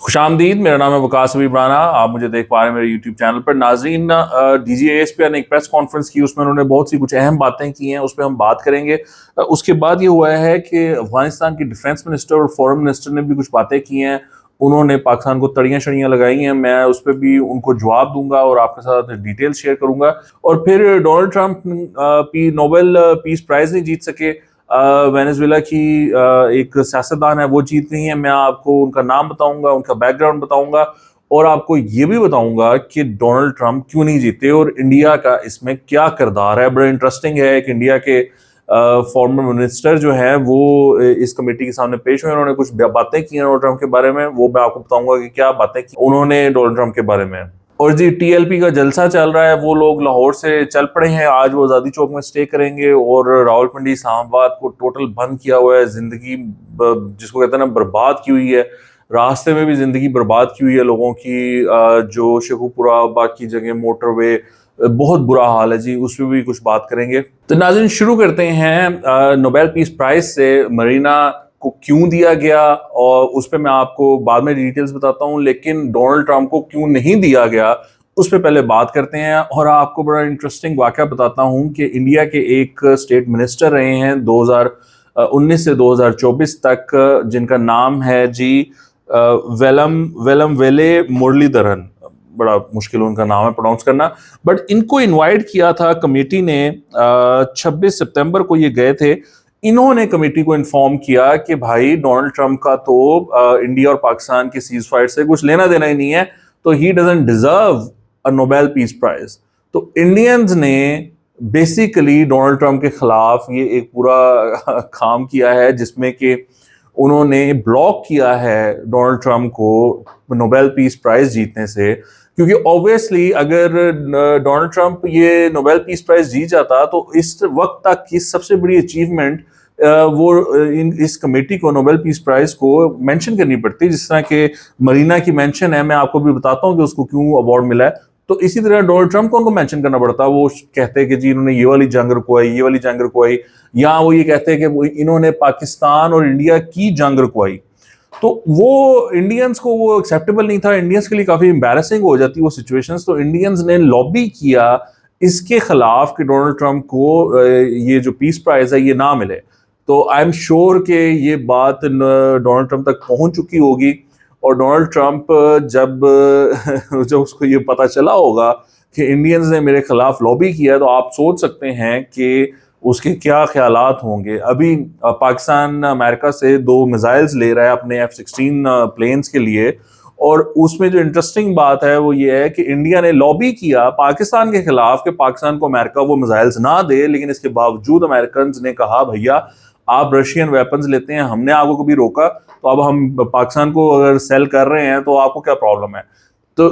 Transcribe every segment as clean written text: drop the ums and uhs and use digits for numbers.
खुशामदीद। मेरा नाम है वकास हबीब राना। आप मुझे देख पा रहे हैं मेरे यूट्यूब चैनल पर। नाजरीन, DGASP ने एक प्रेस कॉन्फ्रेंस की, उसमें उन्होंने बहुत सी कुछ अहम बातें की हैं, उस पर हम बात करेंगे। उसके बाद ये हुआ है कि अफगानिस्तान की डिफेंस मिनिस्टर और फॉरेन मिनिस्टर ने भी कुछ बातें की हैं। उन्होंने पाकिस्तान को तड़ियाँ शड़ियाँ लगाई हैं। मैं उस पर भी उनको जवाब दूंगा और आपके साथ डिटेल शेयर करूंगा। और फिर Donald Trump Nobel peace prize नहीं जीत सके। वेनेजुएला की एक सियासतदान है, वो जीत गई हैं। मैं आपको उनका नाम बताऊंगा, उनका बैकग्राउंड बताऊंगा और आपको ये भी बताऊंगा कि डोनाल्ड ट्रंप क्यों नहीं जीते और इंडिया का इसमें क्या किरदार है। बड़ा इंटरेस्टिंग है कि इंडिया के फॉरेन मिनिस्टर जो है वो इस कमेटी के सामने पेश हुए। उन्होंने कुछ बातें की डोनाल्ड ट्रंप के बारे में, वो मैं आपको बताऊंगा कि क्या बातें की उन्होंने डोनाल्ड ट्रंप के बारे में। और जी, TLP का जलसा चल रहा है। वो लोग लाहौर से चल पड़े हैं, आज वो आज़ादी चौक में स्टे करेंगे और रावलपिंडी इस्लामाबाद को टोटल बंद किया हुआ है। जिंदगी जिसको कहते हैं ना, बर्बाद की हुई है। रास्ते में भी जिंदगी बर्बाद की हुई है लोगों की। जो शेखुपुरा बाकी जगह मोटरवे, बहुत बुरा हाल है जी। उस पर भी कुछ बात करेंगे। तो नाज़रीन, शुरू करते हैं नोबेल पीस प्राइज से। मरीना को क्यों दिया गया और उस पर मैं आपको बाद में डिटेल्स बताता हूं, लेकिन डोनाल्ड ट्रंप को क्यों नहीं दिया गया उस पर पहले बात करते हैं। और आपको बड़ा इंटरेस्टिंग वाकया बताता हूं कि इंडिया के एक स्टेट मिनिस्टर रहे हैं 2019 से 2024 तक, जिनका नाम है जी वेलमवेले मुरलीधरन। बड़ा मुश्किल उनका नाम है प्रोनाउंस करना, बट इनको इनवाइट किया था कमेटी ने। 26 सितंबर को ये गए थे। इन्होंने कमेटी को इन्फॉर्म किया कि भाई डोनाल्ड ट्रंप का तो इंडिया और पाकिस्तान के सीज फायर से कुछ लेना देना ही नहीं है, तो he doesn't deserve a Nobel peace prize. तो इंडियंस ने बेसिकली डोनाल्ड ट्रंप के खिलाफ ये एक पूरा काम किया है, जिसमें कि उन्होंने ब्लॉक किया है डोनाल्ड ट्रंप को नोबेल पीस प्राइज जीतने से। क्योंकि ऑब्वियसली अगर डोनाल्ड ट्रंप ये नोबेल पीस प्राइज जीत जाता तो इस वक्त तक की सबसे बड़ी अचीवमेंट वो इस कमेटी को, नोबेल पीस प्राइज को मेंशन करनी पड़ती, जिस तरह के मरीना की मेंशन है। मैं आपको भी बताता हूँ कि उसको क्यों अवार्ड मिला है। तो इसी तरह डोनाल्ड ट्रंप को उनको मेंशन करना पड़ता। वो कहते हैं कि जी इन्होंने ये वाली जंग रुकवाई, ये वाली जंग रुकवाई, या वो ये कहते हैं कि इन्होंने पाकिस्तान और इंडिया की जंग रुकवाई। तो वो इंडियंस को वो एक्सेप्टेबल नहीं था। इंडियंस के लिए काफी एम्बैरेसिंग हो जाती वो सिचुएशंस। तो इंडियंस ने लॉबी किया इसके खिलाफ कि डोनाल्ड ट्रंप को ये जो पीस प्राइज है ये ना मिले। तो आई एम श्योर कि ये बात डोनाल्ड ट्रंप तक पहुंच चुकी होगी। और डोनाल्ड ट्रंप जब जब उसको ये पता चला होगा कि इंडियंस ने मेरे खिलाफ लॉबी किया, तो आप सोच सकते हैं कि उसके क्या ख्यालात होंगे। अभी पाकिस्तान अमेरिका से 2 मिसाइल्स ले रहा है अपने F-16 प्लेन्स के लिए। और उसमें जो इंटरेस्टिंग बात है वो ये है कि इंडिया ने लॉबी किया पाकिस्तान के खिलाफ कि पाकिस्तान को अमेरिका वो मिसाइल्स ना दे, लेकिन इसके बावजूद अमेरिकन ने कहा भैया आप रशियन वेपन्स लेते हैं, हमने आपको कभी रोका? तो अब हम पाकिस्तान को अगर सेल कर रहे हैं तो आपको क्या प्रॉब्लम है? तो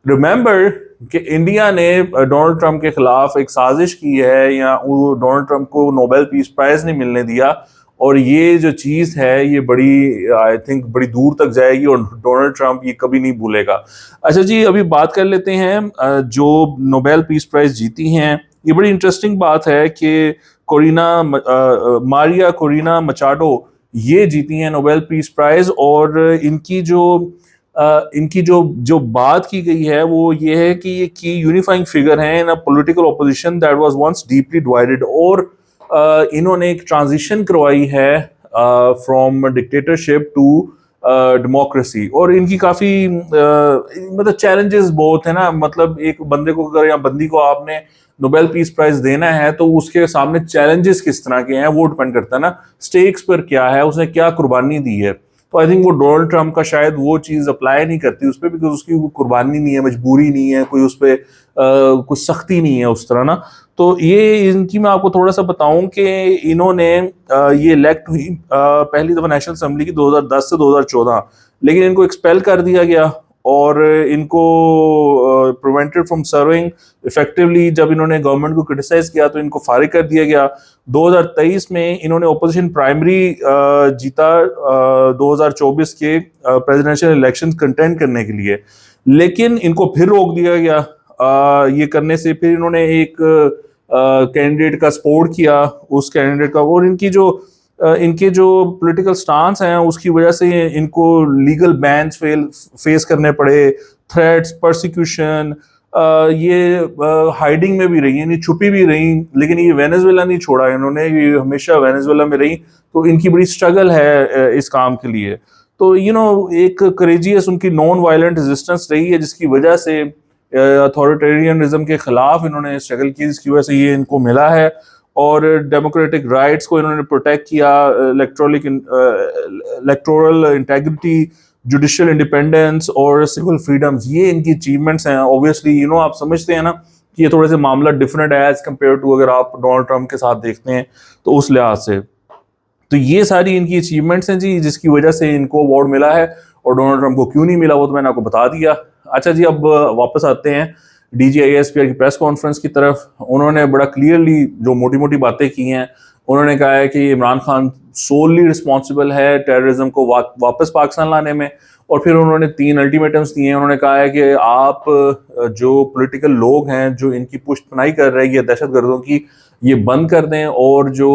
रिमेंबर कि इंडिया ने डोनाल्ड ट्रंप के खिलाफ एक साजिश की है, या डोनाल्ड ट्रंप को नोबेल पीस प्राइज नहीं मिलने दिया। और ये जो चीज़ है ये बड़ी, आई थिंक, बड़ी दूर तक जाएगी और डोनाल्ड ट्रंप ये कभी नहीं भूलेगा। अच्छा जी, अभी बात कर लेते हैं जो नोबेल पीस प्राइज जीती हैं। ये बड़ी इंटरेस्टिंग बात है कि मारिया कोरिना मचाडो ये जीती हैं नोबेल पीस प्राइज। और इनकी जो जो बात की गई है वो ये है कि ये की यूनिफाइंग फिगर है in a political opposition that was once deeply divided. और इन्होंने एक ट्रांजिशन करवाई है फ्रॉम डिक्टेटरशिप टू डेमोक्रेसी। और इनकी काफी मतलब चैलेंजेस बहुत है ना। मतलब एक बंदे को अगर या बंदी को आपने नोबेल पीस प्राइज देना है तो उसके सामने चैलेंजेस किस तरह के हैं वो डिपेंड करता है ना। स्टेक्स पर क्या है, उसने क्या कुर्बानी दी है। तो आई थिंक वो डोनाल्ड ट्रंप का शायद वो चीज़ अप्लाई नहीं करती उस पर, बिकॉज उसकी कोई कुर्बानी नहीं है, मजबूरी नहीं है, कोई उस पर कुछ सख्ती नहीं है उस तरह ना। तो ये इनकी मैं आपको थोड़ा सा बताऊं कि इन्होंने ये इलेक्ट हुई पहली दफ़ा नेशनल असेंबली की 2010 से 2014, लेकिन इनको एक्सपेल कर दिया गया और इनको प्रिवेंटेड फ्रॉम सर्विंग इफेक्टिवली। जब इन्होंने गवर्नमेंट को क्रिटिसाइज किया तो इनको फारिग कर दिया गया। 2023 में इन्होंने ओपोजिशन प्राइमरी जीता 2024 के प्रेसिडेंशियल इलेक्शन कंटेंड करने के लिए, लेकिन इनको फिर रोक दिया गया ये करने से। फिर इन्होंने एक कैंडिडेट का सपोर्ट किया, उस कैंडिडेट का। और इनकी जो इनके जो पॉलिटिकल स्टांस हैं उसकी वजह से इनको लीगल बैन्स फेस करने पड़े, थ्रेट्स, परसिक्यूशन, ये हाइडिंग में भी रही, यानी छुपी भी रही, लेकिन ये वेनेजुएला नहीं छोड़ा इन्होंने, ये हमेशा वेनेजुएला में रही। तो इनकी बड़ी स्ट्रगल है इस काम के लिए। तो एक करेजियस उनकी नॉन वायलेंट रेजिस्टेंस रही है, जिसकी वजह से अथॉरिटेरियनिज्म के खिलाफ इन्होंने स्ट्रगल की, जिसकी वजह से ये इनको मिला है। और डेमोक्रेटिक राइट्स को इन्होंने प्रोटेक्ट किया, इलेक्टोरल इंटेग्रिटी, जुडिशियल इंडिपेंडेंस और सिविल फ्रीडम्स, ये इनकी अचीवमेंट्स हैं। ऑब्वियसली आप समझते हैं ना कि ये थोड़े से मामला डिफरेंट है एज कम्पेयर टू अगर आप डोनाल्ड ट्रंप के साथ देखते हैं तो उस लिहाज से। तो ये सारी इनकी अचीवमेंट्स हैं जी, जिसकी वजह से इनको अवार्ड मिला है। और डोनाल्ड ट्रंप को क्यों नहीं मिला वो तो मैंने आपको बता दिया। अच्छा जी, अब वापस आते हैं DGISPR की प्रेस कॉन्फ्रेंस की तरफ। उन्होंने बड़ा क्लियरली जो मोटी मोटी बातें की हैं, उन्होंने कहा है कि इमरान खान सोली रिस्पॉन्सिबल है टेररिज्म को वापस पाकिस्तान लाने में। और फिर उन्होंने 3 अल्टीमेटम्स दिए हैं। उन्होंने कहा है कि आप जो पॉलिटिकल लोग हैं जो इनकी पुष्टपनाही कर रहे हैं ये दहशतगर्दों की, ये बंद कर दें। और जो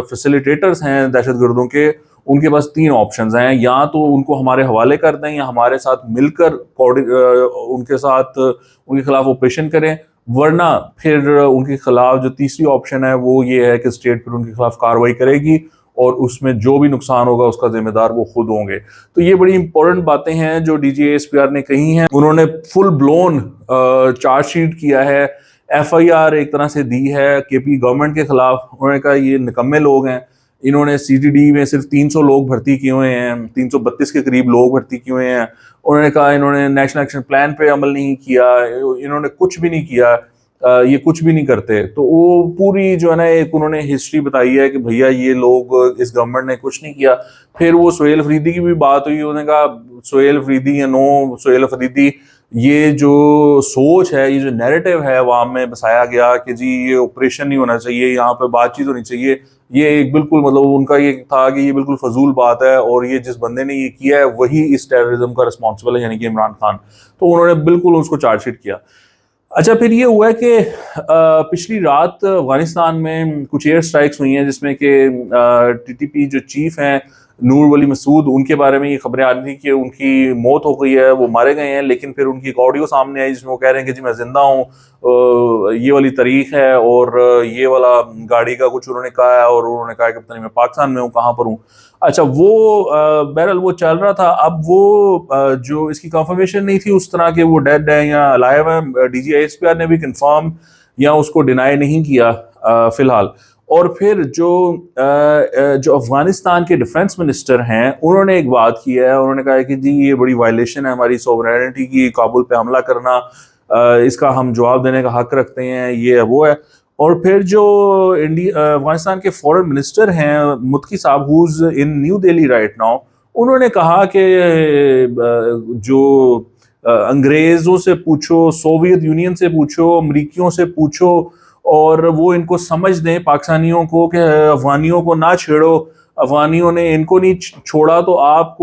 फैसिलिटेटर्स हैं दहशतगर्दों के, उनके पास 3 ऑप्शंस हैं, या तो उनको हमारे हवाले कर दें या हमारे साथ मिलकर उनके खिलाफ ऑपरेशन करें, वरना फिर उनके खिलाफ जो तीसरी ऑप्शन है वो ये है कि स्टेट फिर उनके खिलाफ कार्रवाई करेगी और उसमें जो भी नुकसान होगा उसका जिम्मेदार वो खुद होंगे। तो ये बड़ी इंपॉर्टेंट बातें हैं जो DGISPR ने कही हैं। उन्होंने फुल ब्लोन चार्जशीट किया है, FIR एक तरह से दी है KP गवर्नमेंट के खिलाफ। उन्होंने कहा ये निकम्मे लोग हैं, इन्होंने CTD में सिर्फ 300 लोग भर्ती किए हुए हैं, 332 के करीब लोग भर्ती किए हुए हैं। उन्होंने कहा इन्होंने नेशनल एक्शन प्लान पे अमल नहीं किया, इन्होंने कुछ भी नहीं किया, ये कुछ भी नहीं करते। तो वो पूरी जो है ना एक उन्होंने हिस्ट्री बताई है कि भैया ये लोग, इस गवर्नमेंट ने कुछ नहीं किया। फिर वो सुहेल अफरीदी की भी बात हुई, उन्होंने कहा सुहेल अफरीदी या नो सुहेल अफरीदी, ये जो सोच है, ये जो नैरेटिव है अवाम में बसाया गया कि जी ये ऑपरेशन नहीं होना चाहिए, यहाँ पे बातचीत होनी चाहिए, ये एक बिल्कुल मतलब उनका ये था कि ये बिल्कुल फजूल बात है और ये जिस बंदे ने ये किया है वही इस टेररिज्म का रिस्पॉन्सिबल है, यानी कि इमरान खान। तो उन्होंने बिल्कुल उसको चार्जशीट किया। अच्छा, फिर ये हुआ है कि पिछली रात अफगानिस्तान में कुछ एयर स्ट्राइक्स हुई हैं, जिसमें कि TTP जो चीफ हैं नूर वली मसूद, उनके बारे में ये खबरें आ रही थी कि उनकी मौत हो गई है, वो मारे गए हैं। लेकिन फिर उनकी एक ऑडियो सामने आई जिसमें वो कह रहे हैं कि जी मैं जिंदा हूँ, ये वाली तारीख है और ये वाला गाड़ी का कुछ उन्होंने कहा है, और उन्होंने कहा कि पता नहीं मैं पाकिस्तान में हूँ, कहाँ पर हूँ। अच्छा, वो बहरहाल वो चल रहा था। अब वो जो इसकी कंफर्मेशन नहीं थी उस तरह के वो डेड है या अलाइव है, DGISPR ने भी कंफर्म या उसको डिनाई नहीं किया फिलहाल। और फिर जो अफगानिस्तान के डिफेंस मिनिस्टर हैं उन्होंने एक बात की है, उन्होंने कहा है कि जी ये बड़ी वायलेशन है हमारी सॉवरेनिटी की, काबुल पे हमला करना, इसका हम जवाब देने का हक रखते हैं, ये है वो है। और फिर जो अफगानिस्तान के फॉरेन मिनिस्टर हैं मुत्की साहब, who's in new Delhi right now, उन्होंने कहा कि जो अंग्रेजों से पूछो, सोवियत यूनियन से पूछो, अमरीकियों से पूछो, और वो इनको समझ दें पाकिस्तानियों को कि अफगानियों को ना छेड़ो, अफगानियों ने इनको नहीं छोड़ा तो आप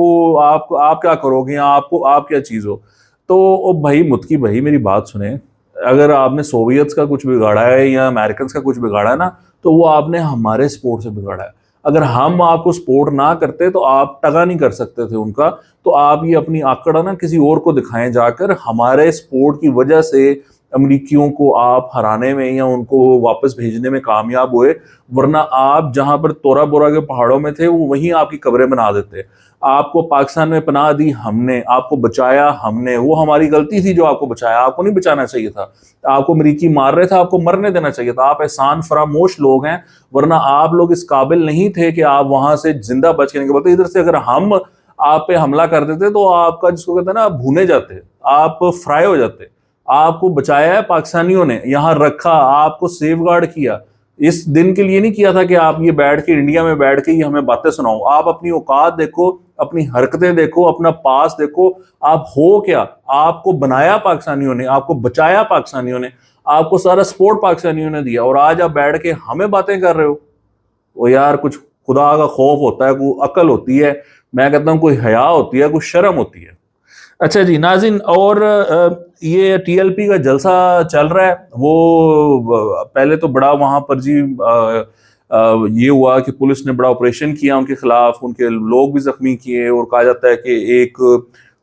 क्या करोगे, आप क्या चीज़ हो। तो ओ भाई मुत्की भाई मेरी बात सुने, अगर आपने सोवियत्स का कुछ बिगाड़ा है या अमेरिकन का कुछ बिगाड़ा है ना, तो वो आपने हमारे स्पोर्ट से बिगाड़ा है। अगर हम आपको सपोर्ट ना करते तो आप टगा नहीं कर सकते थे उनका। तो आप ये अपनी आंकड़ा ना किसी और को दिखाएं जाकर, हमारे सपोर्ट की वजह से अमरीकियों को आप हराने में या उनको वापस भेजने में कामयाब हुए, वरना आप जहां पर तोरा बोरा के पहाड़ों में थे वो वहीं आपकी कब्रें बना देते। आपको पाकिस्तान में पनाह दी हमने, आपको बचाया हमने, वो हमारी गलती थी जो आपको बचाया, आपको नहीं बचाना चाहिए था। आपको अमरीकी मार रहे थे, आपको मरने देना चाहिए था। आप एहसान फरामोश लोग हैं, वरना आप लोग इस काबिल नहीं थे कि आप वहां से जिंदा बच के निकल पाते। इधर से अगर हम आप पे हमला कर देते तो आपका, जिसको कहते हैं ना, भूने जाते, आप फ्राई हो जाते। आपको बचाया है पाकिस्तानियों ने, यहाँ रखा, आपको सेफगार्ड किया। इस दिन के लिए नहीं किया था कि आप ये बैठ के इंडिया में बैठ के ये हमें बातें सुनाओ। आप अपनी औकात देखो, अपनी हरकतें देखो, अपना पास देखो, आप हो क्या। आपको बनाया पाकिस्तानियों ने, आपको बचाया पाकिस्तानियों ने, आपको सारा सपोर्ट पाकिस्तानियों ने दिया, और आज आप बैठ के हमें बातें कर रहे हो। वो यार कुछ खुदा का खौफ होता है, कोई अकल होती है, मैं कहता हूँ कोई हया होती है, कोई शर्म होती है। अच्छा जी नाज़रीन, और ये TLP का जलसा चल रहा है। वो पहले तो बड़ा वहाँ पर जी ये हुआ कि पुलिस ने बड़ा ऑपरेशन किया उनके खिलाफ, उनके लोग भी जख्मी किए और कहा जाता है कि एक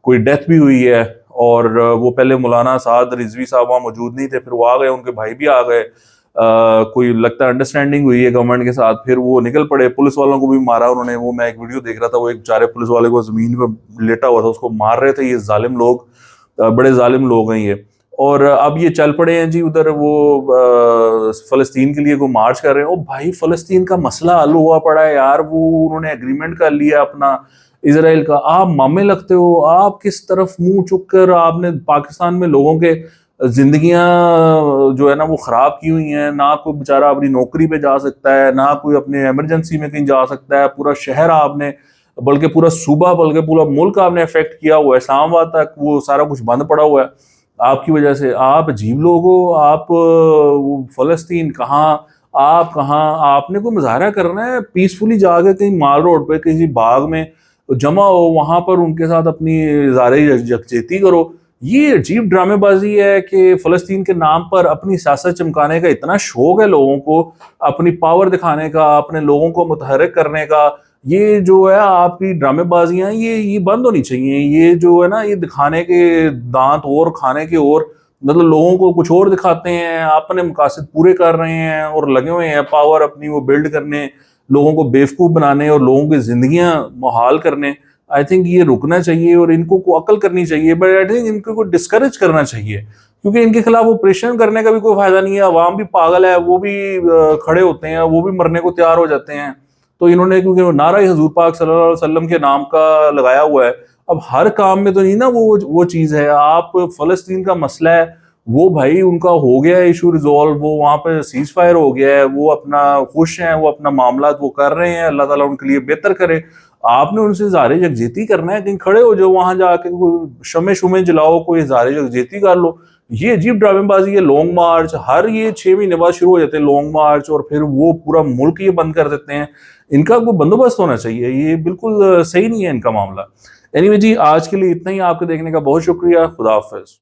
कोई डेथ भी हुई है। और वो पहले मौलाना साद रिजवी साहब वहाँ मौजूद नहीं थे, फिर वो आ गए, उनके भाई भी आ गए। कोई लगता है अंडरस्टैंडिंग हुई है गवर्नमेंट के साथ, फिर वो निकल पड़े, पुलिस वालों को भी मारा उन्होंने। वो मैं एक वीडियो देख रहा था, वो एक बेचारे पुलिस वाले को जमीन पे लेटा हुआ था, उसको मार रहे थे। ये जालिम लोग, बड़े जालिम लोग हैं ये। और अब ये चल पड़े हैं जी उधर, वो फलस्तीन के लिए को मार्च कर रहे हैं। ओ भाई, फलस्तीन का मसला हल हुआ पड़ा है यार, वो उन्होंने एग्रीमेंट कर लिया अपना इसराइल का। आप मामे लगते हो, आप किस तरफ मुंह चुक कर आपने पाकिस्तान में लोगों के जिंदगियां जो है ना वो खराब की हुई हैं। ना कोई बेचारा अपनी नौकरी पे जा सकता है, ना कोई अपने इमरजेंसी में कहीं जा सकता है। पूरा शहर आपने, बल्कि पूरा सूबा, बल्कि पूरा मुल्क आपने अफेक्ट किया हुआ है। इस्लामाबाद तक वो सारा कुछ बंद पड़ा हुआ है आपकी वजह से। आप अजीब लोग हो। आप वो फलस्तीन कहाँ, आप कहाँ, आपने कोई मुजाहरा करना है पीसफुली जाके कहीं माल रोड पे किसी बाग में जमा हो, वहां पर उनके साथ अपनी इज़हारे यकजहती करो। ये अजीब ड्रामेबाजी है कि फलस्तीन के नाम पर अपनी सियासत चमकाने का इतना शौक है लोगों को, अपनी पावर दिखाने का, अपने लोगों को मुतहर्रिक करने का। ये जो है आपकी ड्रामेबाजियां, ये बंद होनी चाहिए। ये जो है ना, ये दिखाने के दांत और खाने के और, मतलब लोगों को कुछ और दिखाते हैं, अपने मकासद पूरे कर रहे हैं और लगे हुए हैं पावर अपनी वो बिल्ड करने, लोगों को बेवकूफ बनाने और लोगों की जिंदगियां मुहाल करने। आई थिंक ये रुकना चाहिए और इनको को अकल करनी चाहिए, बट आई थिंक इनको को डिस्करेज करना चाहिए, क्योंकि इनके खिलाफ ऑपरेशन करने का भी कोई फायदा नहीं है। अवाम भी पागल है, वो भी खड़े होते हैं, वो भी मरने को तैयार हो जाते हैं। तो इन्होंने क्योंकि नारा हजूर पाक सल्लल्लाहु अलैहि वसल्लम के नाम का लगाया हुआ है, अब हर काम में तो नहीं ना वो चीज है। आप फलस्तीन का मसला है, वो भाई उनका हो गया है इशू रिजॉल्व, वो वहां पे सीज फायर हो गया है, वो अपना खुश हैं, वो अपना मामला वो कर रहे हैं, अल्लाह ताला उनके लिए बेहतर करे। आपने उनसे इज़हार यकजहती करना है, कहीं खड़े हो जाओ वहां जाके, शमे शुमे जलाओ, कोई इज़हार यकजहती कर लो। ये अजीब ड्रामेबाजी है। लॉन्ग मार्च हर ये 6 महीने बाद शुरू हो जाते हैं लॉन्ग मार्च, और फिर वो पूरा मुल्क ये बंद कर देते हैं। इनका कोई बंदोबस्त होना चाहिए, ये बिल्कुल सही नहीं है इनका मामला। एनीवे जी, आज के लिए इतना ही। आपके देखने का बहुत शुक्रिया। खुदा हाफिज।